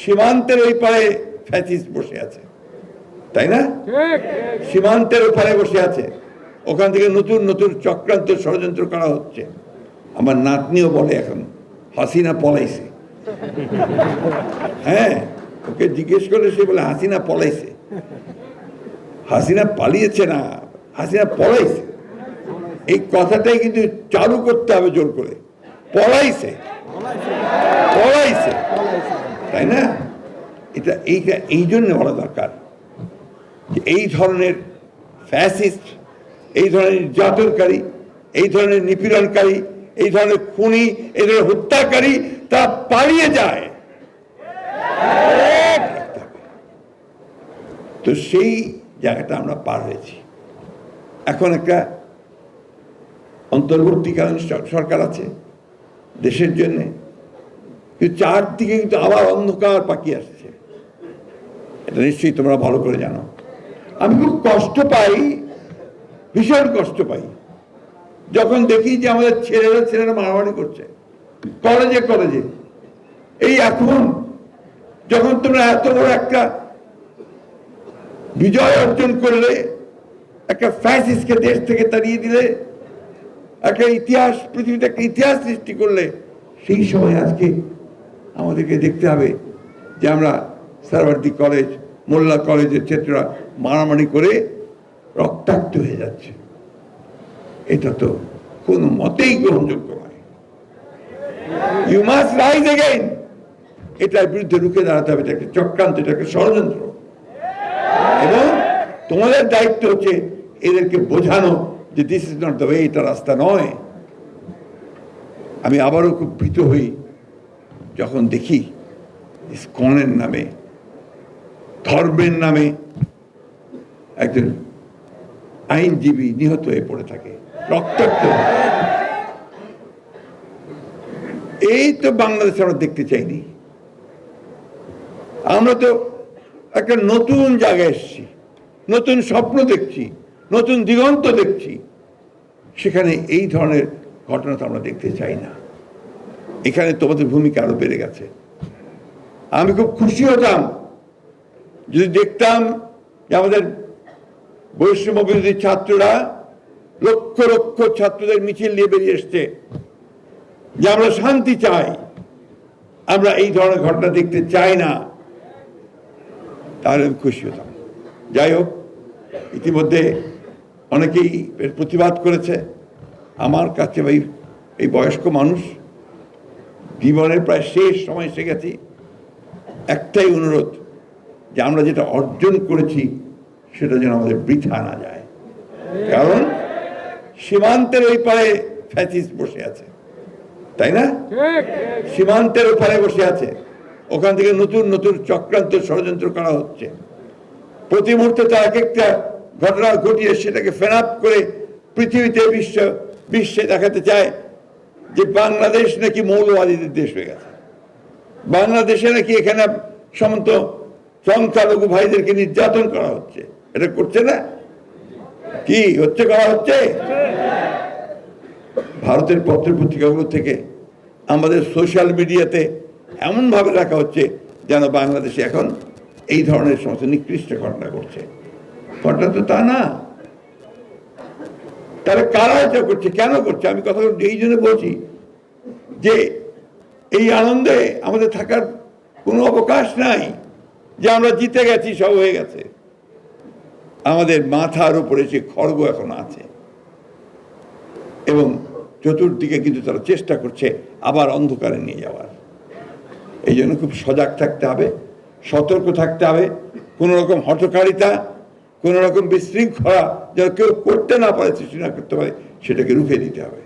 সীমান্তের ওই পারে ফ্যাসিস্ট বসে আছে, তাই না? সীমান্তের ওপারে বসে আছে, ওখান থেকে নতুন নতুন চক্রান্ত ষড়যন্ত্র করা হচ্ছে। আমার নাতনিও বলে এখন হাসিনা পলাইছে। হ্যাঁ, ওকে জিজ্ঞেস করলে সে বলে হাসিনা পলাইছে। হাসিনা পালিয়েছে না, হাসিনা পলাইছে। এই কথাটাই কিন্তু চালু করতে হবে জোর করে, পলাইছে পলাইছে, তাই না? এইটা এই জন্য বলা দরকার যে এই ধরনের ফ্যাসিস্ট, এই ধরনের নির্যাতনকারী, এই ধরনের নিপীড়নকারী, এই ধরনের খুনি, এই ধরনের হত্যাকারী তারা পালিয়ে যায়। তো সেই জায়গাটা আমরা পার হয়েছি। এখন একটা অন্তর্বর্তীকালীন সরকার আছে দেশের জন্য, কিন্তু চারদিকে কিন্তু আবার অন্ধকার পাকিয়ে আসছে। এটা নিশ্চয়ই তোমরা ভালো করে জানো। আমি খুব কষ্ট পাই, ভীষণ কষ্ট পাই যখন দেখি যে আমাদের ছেলেরা মারামারি করছে কলেজে কলেজে। এই এখন যখন তোমরা এত বড় একটা বিজয় অর্জন করলে, একটা ফ্যাসিস্টকে দেশ থেকে তাড়িয়ে দিলে, একটা ইতিহাস, পৃথিবীতে একটা ইতিহাস সৃষ্টি করলে, সেই সময় আজকে আমাদেরকে দেখতে হবে যে আমরা সারওয়ার্দী কলেজ, মোল্লা কলেজের ছাত্ররা মারামারি করে রক্তাক্ত হয়ে যাচ্ছে। এটা তো কোনো মতেই গ্রহণযোগ্য নয়। You must rise again. এটার বিরুদ্ধে রুখে দাঁড়াতে হবে। এটা একটা চক্রান্ত, এটা একটা ষড়যন্ত্র, এবং তোমাদের দায়িত্ব হচ্ছে এদেরকে বোঝানো যে this is not the way, এটা রাস্তা নয়। আমি আবারও খুব ভীত হই যখন দেখি ইসকনের নামে, ধর্মের নামে একজন আইনজীবী নিহত হয়ে পড়ে থাকে, রক্তাক্ত। এই তো বাংলাদেশে আমরা দেখতে চাইনি। আমরা তো একটা নতুন জায়গায় এসেছি, নতুন স্বপ্ন দেখছি, নতুন দিগন্ত দেখছি। সেখানে এই ধরনের ঘটনা তো আমরা দেখতে চাই না। এখানে তোমাদের ভূমিকা আরো বেড়ে গেছে। আমি খুব খুশি হতাম যদি দেখতাম যে আমাদের বৈষম্য বিরোধী ছাত্ররা লক্ষ লক্ষ ছাত্রদের মিছিল নিয়ে বেরিয়ে এসছে যে আমরা শান্তি চাই, আমরা এই ধরনের ঘটনা দেখতে চাই না। তাহলে আমি খুশি হতাম। যাই হোক, ইতিমধ্যে অনেকেই এর প্রতিবাদ করেছে। আমার কাছে এই বয়স্ক মানুষ, জীবনের প্রায় শেষ সময় এসে গেছি, একটাই অনুরোধ যে আমরা যেটা অর্জন করেছি সেটা যেন আমাদের বৃথা না যায়। কারণ সীমান্তের ওই পারে ফ্যাসিস্ট বসে আছে, তাই না? সীমান্তের ওপারে বসে আছে, ওখান থেকে নতুন নতুন চক্রান্ত ষড়যন্ত্র করা হচ্ছে। প্রতি মুহূর্তে তার এক একটা ঘটনা ঘটিয়ে সেটাকে ফেনাপ করে পৃথিবীতে বিশ্বে দেখাতে চায় যে বাংলাদেশ নাকি মৌলবাদীদের দেশ হয়ে গেছে, বাংলাদেশে নাকি এখানে সমস্ত সংখ্যালঘু ভাইদেরকে নির্যাতন করা হচ্ছে। এটা করছে না? কি হচ্ছে? করা হচ্ছে। ভারতের পত্র পত্রিকাগুলো থেকে, আমাদের সোশ্যাল মিডিয়াতে এমন ভাবে রাখা হচ্ছে যেন বাংলাদেশে এখন এই ধরনের সমস্ত নিকৃষ্ট ঘটনা ঘটছে। ঘটনা তো তা না। তারা কারা এটা করছে, কেন করছে? আমি কথা এই জন্য বলছি যে এই আনন্দে আমাদের থাকার কোনো অবকাশ নাই যে আমরা জিতে গেছি, সব হয়ে গেছে। আমাদের মাথার উপরে সে খড়গ এখন আছে, এবং চতুর্দিকে কিন্তু তারা চেষ্টা করছে আবার অন্ধকারে নিয়ে যাওয়ার। এই জন্য খুব সজাগ থাকতে হবে, সতর্ক থাকতে হবে। কোনো রকম হঠকারিতা, কোনো রকম বিশৃঙ্খলা যেন কেউ করতে না পারে, সৃষ্টি না করতে পারে, সেটাকে রুখে দিতে হবে।